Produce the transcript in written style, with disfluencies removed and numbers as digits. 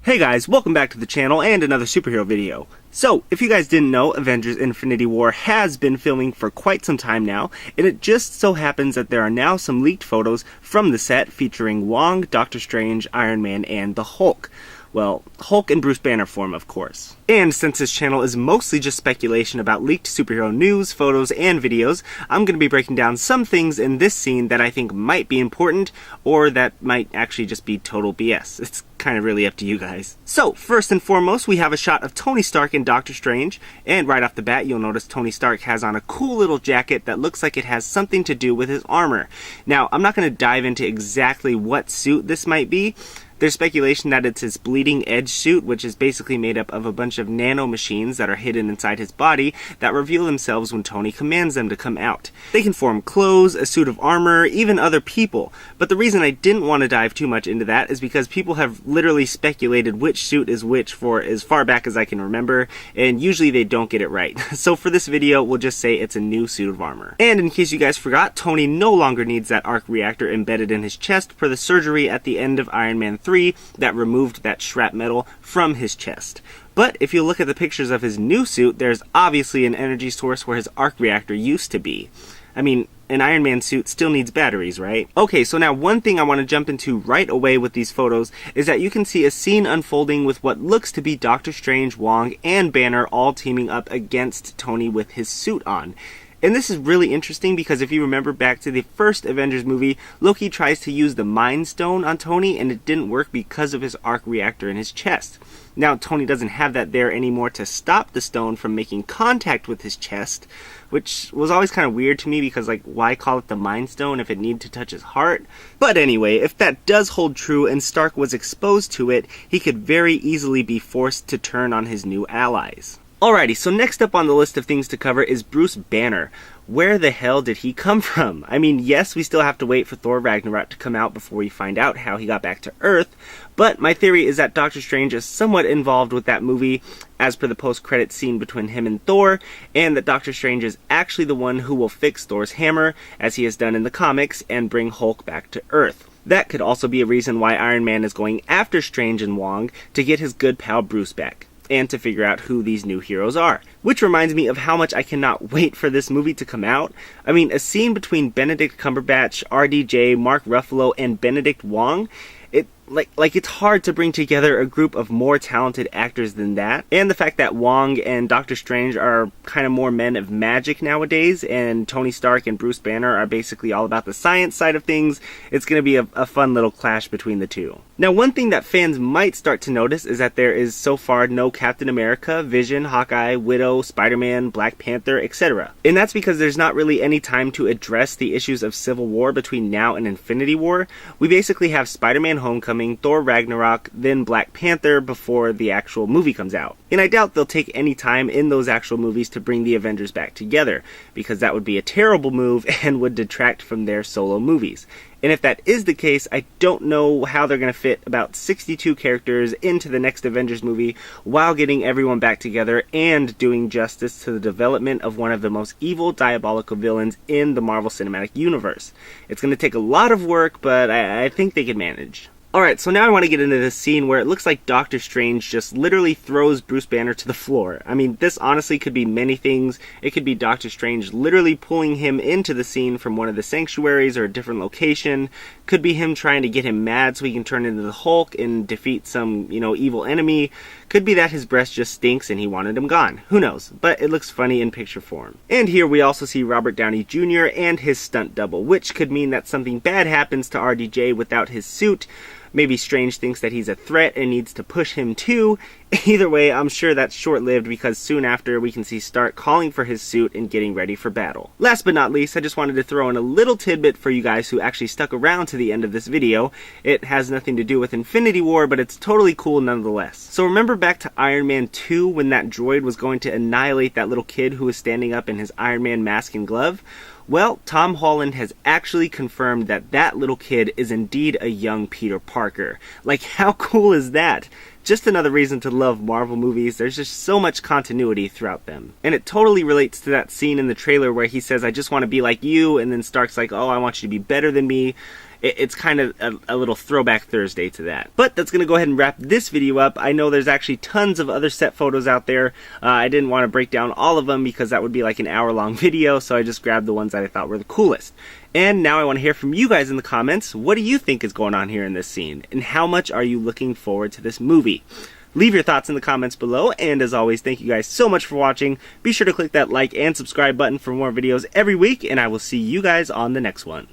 Hey guys, welcome back to the channel and another superhero video. So, if you guys didn't know, Avengers Infinity War has been filming for quite some time now, and it just so happens that there are now some leaked photos from the set featuring Wong, Doctor Strange, Iron Man, and the Hulk. Well, Hulk in Bruce Banner form, of course. And since this channel is mostly just speculation about leaked superhero news, photos, and videos, I'm going to be breaking down some things in this scene that I think might be important, or that might actually just be total BS. It's kind of really up to you guys. So, first and foremost, we have a shot of Tony Stark and Doctor Strange, and right off the bat, you'll notice Tony Stark has on a cool little jacket that looks like it has something to do with his armor. Now, I'm not going to dive into exactly what suit this might be. There's speculation that it's his bleeding edge suit, which is basically made up of a bunch of nano machines that are hidden inside his body that reveal themselves when Tony commands them to come out. They can form clothes, a suit of armor, even other people. But the reason I didn't want to dive too much into that is because people have literally speculated which suit is which for as far back as I can remember, and usually they don't get it right. So for this video, we'll just say it's a new suit of armor. And in case you guys forgot, Tony no longer needs that arc reactor embedded in his chest per the surgery at the end of Iron Man 3 that removed that shrapnel from his chest. But if you look at the pictures of his new suit, there's obviously an energy source where his arc reactor used to be. I mean, an Iron Man suit still needs batteries, right? Okay, so now one thing I want to jump into right away with these photos is that you can see a scene unfolding with what looks to be Doctor Strange, Wong, and Banner all teaming up against Tony with his suit on. And this is really interesting because if you remember back to the first Avengers movie, Loki tries to use the Mind Stone on Tony and it didn't work because of his arc reactor in his chest. Now Tony doesn't have that there anymore to stop the stone from making contact with his chest, which was always kind of weird to me because, like, why call it the Mind Stone if it needed to touch his heart? But anyway, if that does hold true and Stark was exposed to it, he could very easily be forced to turn on his new allies. Alrighty, so next up on the list of things to cover is Bruce Banner. Where the hell did he come from? I mean, yes, we still have to wait for Thor Ragnarok to come out before we find out how he got back to Earth, but my theory is that Doctor Strange is somewhat involved with that movie, as per the post-credits scene between him and Thor, and that Doctor Strange is actually the one who will fix Thor's hammer, as he has done in the comics, and bring Hulk back to Earth. That could also be a reason why Iron Man is going after Strange and Wong to get his good pal Bruce back, and to figure out who these new heroes are. Which reminds me of how much I cannot wait for this movie to come out. I mean, a scene between Benedict Cumberbatch, RDJ, Mark Ruffalo, and Benedict Wong, it's hard to bring together a group of more talented actors than that. And the fact that Wong and Doctor Strange are kind of more men of magic nowadays, and Tony Stark and Bruce Banner are basically all about the science side of things, it's going to be a fun little clash between the two. Now, one thing that fans might start to notice is that there is so far no Captain America, Vision, Hawkeye, Widow, Spider-Man, Black Panther, etc. And that's because there's not really any time to address the issues of Civil War between now and Infinity War. We basically have Spider-Man Homecoming, Thor Ragnarok, then Black Panther before the actual movie comes out. And I doubt they'll take any time in those actual movies to bring the Avengers back together, because that would be a terrible move and would detract from their solo movies. And if that is the case, I don't know how they're going to fit about 62 characters into the next Avengers movie while getting everyone back together and doing justice to the development of one of the most evil, diabolical villains in the Marvel Cinematic Universe. It's going to take a lot of work, but I think they can manage. Alright, so now I want to get into this scene where it looks like Doctor Strange just literally throws Bruce Banner to the floor. I mean, this honestly could be many things. It could be Doctor Strange literally pulling him into the scene from one of the sanctuaries or a different location. Could be him trying to get him mad so he can turn into the Hulk and defeat some, evil enemy. Could be that his breath just stinks and he wanted him gone. Who knows? But it looks funny in picture form. And here we also see Robert Downey Jr. and his stunt double, which could mean that something bad happens to RDJ without his suit. Maybe Strange thinks that he's a threat and needs to push him too. Either way, I'm sure that's short-lived because soon after we can see Stark calling for his suit and getting ready for battle. Last but not least, I just wanted to throw in a little tidbit for you guys who actually stuck around to the end of this video. It has nothing to do with Infinity War, but it's totally cool nonetheless. So remember back to Iron Man 2 when that droid was going to annihilate that little kid who was standing up in his Iron Man mask and glove? Well, Tom Holland has actually confirmed that that little kid is indeed a young Peter Parker. Like, how cool is that? just another reason to love Marvel movies. There's just so much continuity throughout them. And it totally relates to that scene in the trailer where he says, I just want to be like you, and then Stark's like, oh, I want you to be better than me. It's kind of a little throwback Thursday to that. But that's going to go ahead and wrap this video up. I know there's actually tons of other set photos out there. I didn't want to break down all of them because that would be like an hour-long video, so I just grabbed the ones that I thought were the coolest. And now I want to hear from you guys in the comments. What do you think is going on here in this scene? And how much are you looking forward to this movie? Leave your thoughts in the comments below, and as always, thank you guys so much for watching. Be sure to click that like and subscribe button for more videos every week, and I will see you guys on the next one.